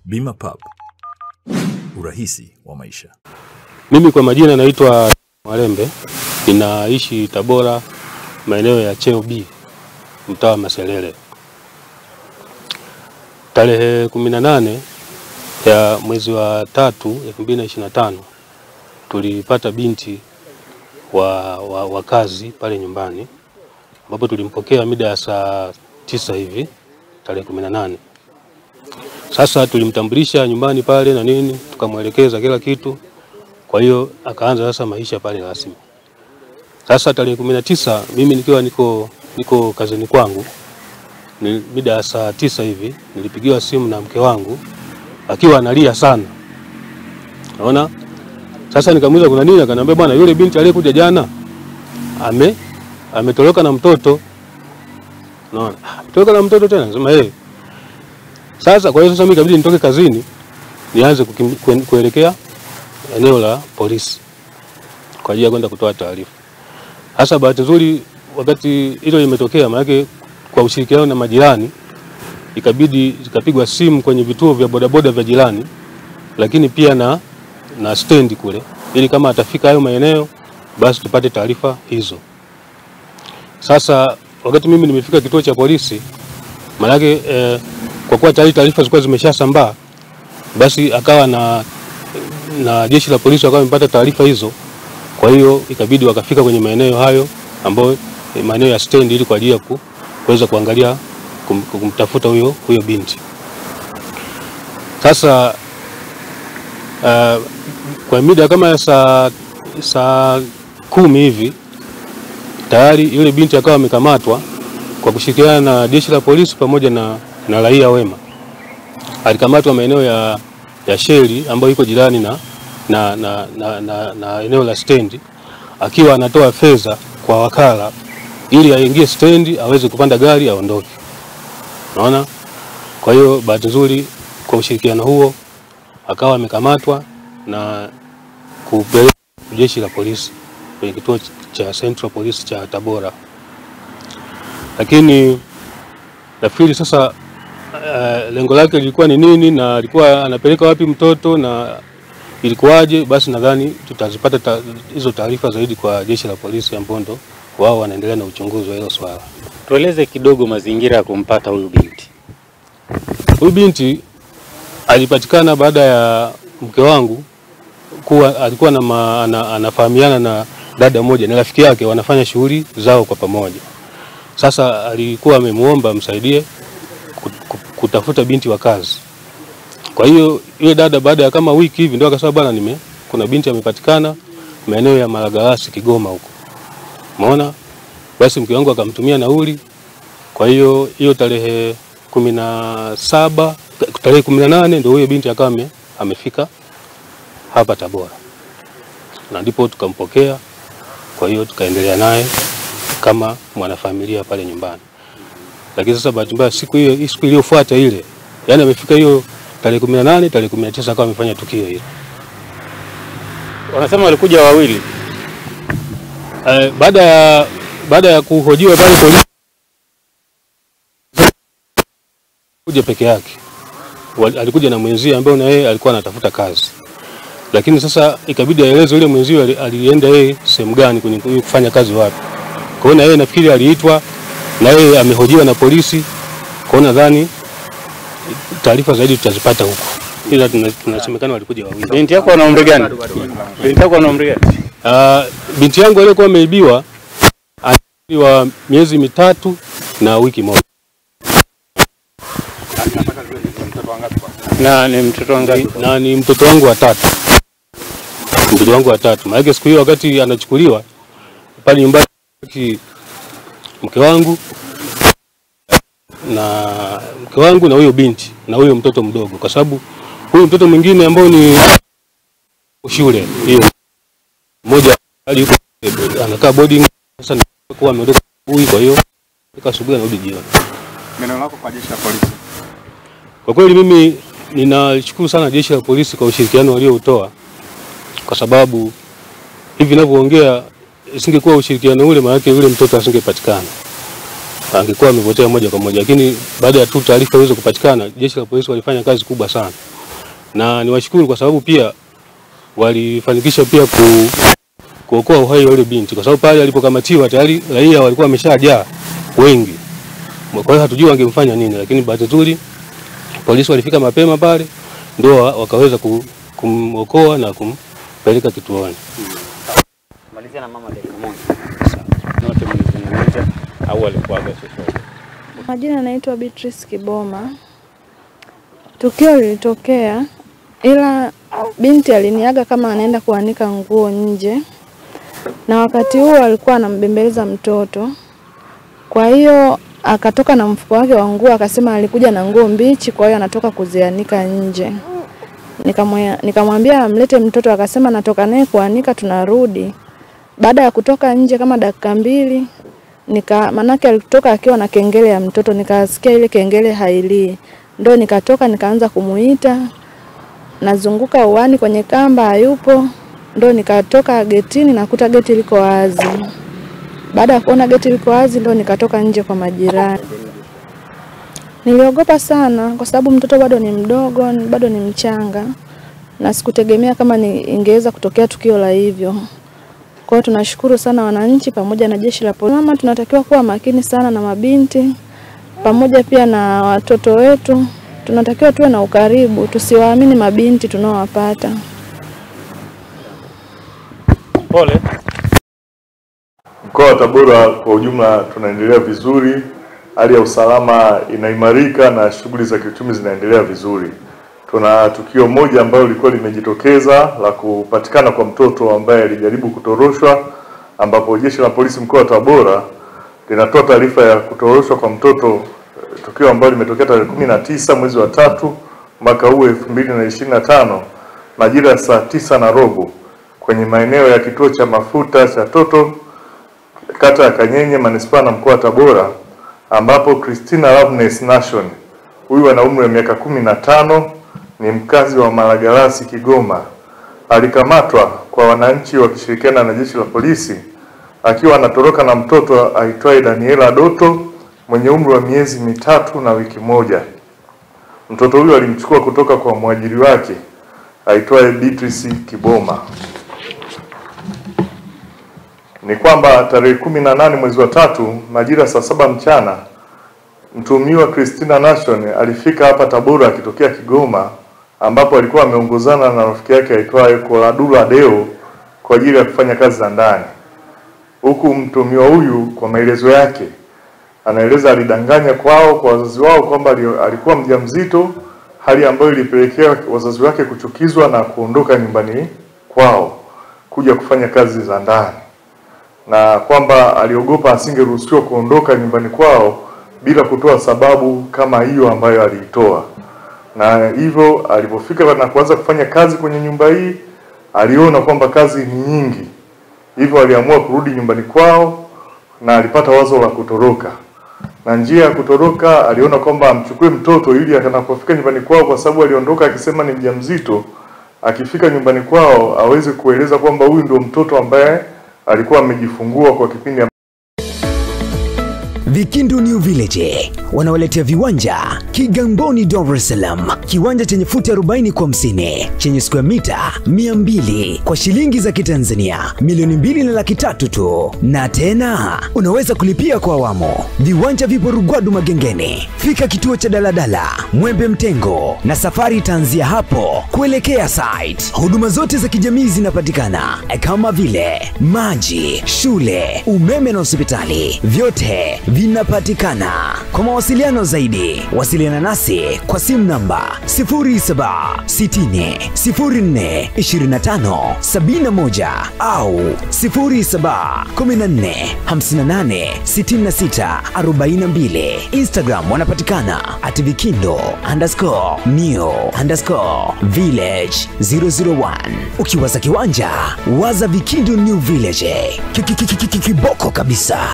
Bima Pub, urahisi wa maisha. Mimi kwa majina naitwa Mwalembe, ninaishi Tabora, maeneo ya Cheo B, mtaa wa Maselele. Tarehe 18 ya mwezi wa 3 2025 tulipata binti wa kazi pale nyumbani, ambapo tulimpokea mida ya saa 9 hivi tarehe 18. Sasa tulimtambulisha nyumbani pale na nini, tukamwelekeza kila kitu. Kwa hiyo akaanza sasa maisha pale rasmi. Sasa tarehe 19 mimi nikiwa niko kazini kwangu, ni mida ya saa 9 hivi, nilipigiwa simu na mke wangu akiwa analia sana. Unaona? Sasa nikamuuliza kuna nini, akaniambia bwana, yule binti aliyekuja jana ametoroka na mtoto. Unaona? Ametoroka na mtoto tena, nasema Sasa kwa hiyo sasa mimi ikabidi nitoke kazini nianze kuelekea eneo la polisi kwa ajili ya kwenda kutoa taarifa. Hasa bahati nzuri wakati hilo limetokea, maana kwa ushirikiano na majirani ikabidi zikapigwa simu kwenye vituo vya bodaboda vya jirani, lakini pia na stendi kule, ili kama atafika hayo maeneo basi tupate taarifa hizo. Sasa wakati mimi nimefika kituo cha polisi, maana kwa kuwa tayari taarifa zilikuwa zimeshasambaa, basi akawa na jeshi la polisi wakawa wamepata taarifa hizo. Kwa hiyo ikabidi wakafika kwenye maeneo hayo ambayo maeneo ya stendi, ili kwa ajili ya kuweza kuangalia kumtafuta huyo binti. Sasa kwa mida kama ya saa 10 hivi tayari yule binti akawa amekamatwa kwa kushirikiana na jeshi la polisi pamoja na raia wema. Alikamatwa maeneo ya Sheli ambayo iko jirani na eneo la stendi, akiwa anatoa fedha kwa wakala ili aingie stendi aweze kupanda gari aondoke. Unaona? Kwa hiyo bahati nzuri kwa ushirikiano huo akawa amekamatwa na kupelekwa jeshi la polisi kwenye kituo cha Central Police cha Tabora. Lakini nafikiri sasa lengo lake lilikuwa ni nini na alikuwa anapeleka wapi mtoto na ilikuwaje, basi nadhani tutazipata hizo taarifa zaidi kwa jeshi la polisi ambao ndo wao wanaendelea na uchunguzi wa hilo swala. Tueleze kidogo mazingira ya kumpata huyu binti. Huyu binti alipatikana baada ya mke wangu kuwa alikuwa anafahamiana na dada moja, na rafiki yake, wanafanya shughuli zao kwa pamoja. Sasa alikuwa amemuomba msaidie kutafuta binti wa kazi. Kwa hiyo yule dada baada ya kama wiki hivi ndio akasema bwana, kuna binti amepatikana maeneo ya Malagarasi Kigoma huko. Umeona? Basi mke wangu akamtumia nauli. Kwa hiyo tarehe 17, tarehe 18 ndio huyo binti akawa amefika hapa Tabora. Na ndipo tukampokea. Kwa hiyo tukaendelea naye kama mwanafamilia pale nyumbani. Lakini sasa bahati mbaya siku iliyofuata ile, yani amefika hiyo tarehe 18, tarehe 19 akawa amefanya tukio hilo. Wanasema walikuja wawili. Baada ya kuhojiwa pale polisi kuja peke yake. Alikuja na mwenzie ambaye na yeye alikuwa anatafuta kazi. Lakini sasa ikabidi aeleze yule mwenzie alienda yeye sehemu gani kufanya kazi wapi. Kwa hiyo na yeye nafikiri aliitwa na yeye amehojiwa na polisi. Kwa hiyo nadhani taarifa zaidi tutazipata huko. Ila tunasemekana walikuja wawili. Binti yako ana umri gani? Binti yangu aliyekuwa ameibiwa wa miezi 3 na wiki moja. Na ni mtoto wangapi? Na ni mtoto wangu wa 3. Mtoto wangu wa 3. Maana siku hiyo wakati anachukuliwa pale nyumbani, mke wangu na huyo binti na huyo mtoto mdogo, kwa sababu huyo mtoto mwingine ambao ni shule hiyo mmoja anakaa boarding. Sasa kwa ameondoka asubuhi, kwa hiyo asubuhi anarudi jioni. Neno lako kwa jeshi la polisi? Kwa kweli mimi ninashukuru sana jeshi la polisi kwa ushirikiano walioutoa, kwa sababu hivi ninavyoongea isingekuwa ushirikiano ule, maana yule mtoto asingepatikana, angekuwa amepotea moja kwa moja. Lakini baada ya tu taarifa hizo kupatikana, jeshi la polisi walifanya kazi kubwa sana. na niwashukuru kwa sababu pia walifanikisha pia kuokoa uhai wa yule binti, kwa sababu pale alipokamatiwa tayari raia walikuwa wameshajaa wengi. Kwa hiyo hatujui wangemfanya nini, lakini bahati nzuri polisi walifika mapema pale ndio wakaweza kumokoa na kumpeleka kituoni. Malizia na mama dakika moja. Wote mlizungumza au alikuaga chochote? Majina naitwa Beatrice Kiboma. Tukio lilitokea ila binti aliniaga kama anaenda kuanika nguo nje. Na wakati huo alikuwa anambembeleza mtoto. Kwa hiyo akatoka na mfuko wake wa nguo akasema alikuja na nguo mbichi, kwa hiyo anatoka kuzianika nje. Nikamwambia amlete mtoto, akasema natoka naye kuanika tunarudi. Baada ya kutoka nje kama dakika 2, manake alitoka akiwa na kengele ya mtoto, nikasikia ile kengele hailii. Ndio nikatoka nikaanza kumuita. Nazunguka uani kwenye kamba hayupo. Ndio nikatoka getini nakuta geti liko wazi. Baada ya kuona geti liko wazi ndio nikatoka nje kwa majirani. Niliogopa sana kwa sababu mtoto bado ni mdogo, bado ni mchanga. Na sikutegemea kama ingeweza kutokea tukio la hivyo. Kwa hiyo tunashukuru sana wananchi pamoja na jeshi la polisi. Mama, tunatakiwa kuwa makini sana na mabinti pamoja pia na watoto wetu. Tunatakiwa tuwe na ukaribu, tusiwaamini mabinti tunaowapata. Pole. Mkoa wa Tabora kwa ujumla tunaendelea vizuri, hali ya usalama inaimarika na shughuli za kiuchumi zinaendelea vizuri. Tuna tukio moja ambalo lilikuwa limejitokeza la kupatikana kwa mtoto ambaye alijaribu kutoroshwa, ambapo jeshi la polisi mkoa wa Tabora linatoa taarifa ya kutoroshwa kwa mtoto, tukio ambalo limetokea tarehe 19 mwezi wa 3 mwaka huu 2025 majira ya saa 9:15 kwenye maeneo ya kituo cha mafuta cha Toto kata ya Kanyenye manispaa na mkoa wa Tabora, ambapo Christina Loveness Nation, huyu ana umri wa miaka 15, ni mkazi wa Malagarasi Kigoma, alikamatwa kwa wananchi wakishirikiana na jeshi la polisi akiwa anatoroka na mtoto aitwaye Daniela Doto mwenye umri wa miezi 3 na wiki moja. Mtoto huyu alimchukua kutoka kwa mwajiri wake aitwaye Beatrice Kiboma. Ni kwamba tarehe 18 mwezi wa 3 majira saa 7 mchana mtuhumiwa Christina Nation alifika hapa Tabora akitokea Kigoma, ambapo alikuwa ameongozana na rafiki yake aitwaye Koladula Deo kwa ajili ya kufanya kazi za ndani. Huku mtuhumiwa huyu kwa maelezo yake anaeleza alidanganya kwao kwa wazazi wao kwamba alikuwa mjamzito, hali ambayo ilipelekea wazazi wake kuchukizwa na kuondoka nyumbani kwao kuja kufanya kazi za ndani, na kwamba aliogopa asingeruhusiwa kuondoka nyumbani kwao bila kutoa sababu kama hiyo ambayo aliitoa. Na hivyo alipofika na kuanza kufanya kazi kwenye nyumba hii, aliona kwamba kazi ni nyingi, hivyo aliamua kurudi nyumbani kwao na alipata wazo la kutoroka. Na njia ya kutoroka aliona kwamba amchukue mtoto ili atakapofika nyumbani kwao, kwa sababu aliondoka akisema ni mjamzito, akifika nyumbani kwao aweze kueleza kwamba huyu ndio mtoto ambaye alikuwa amejifungua kwa kipindi. Vikindu New Village wanawaletea viwanja Kigamboni, Dar es Salaam. Kiwanja chenye futi 40 kwa 50 chenye square mita 200 kwa shilingi za Kitanzania milioni 2.3 tu. Na tena unaweza kulipia kwa awamu. Viwanja vipo Rugwadu Magengeni. Fika kituo cha daladala Mwembe Mtengo na safari itaanzia hapo kuelekea site. Huduma zote za kijamii zinapatikana kama vile maji, shule, umeme na hospitali. Vyote vinapatikana. Kwa mawasiliano zaidi, wasiliana nasi kwa simu namba 0760042571 au 0714586642. Instagram wanapatikana @vikindo_new_village 001. Ukiwaza kiwanja, waza Vikindu New Village. Kiboko kabisa.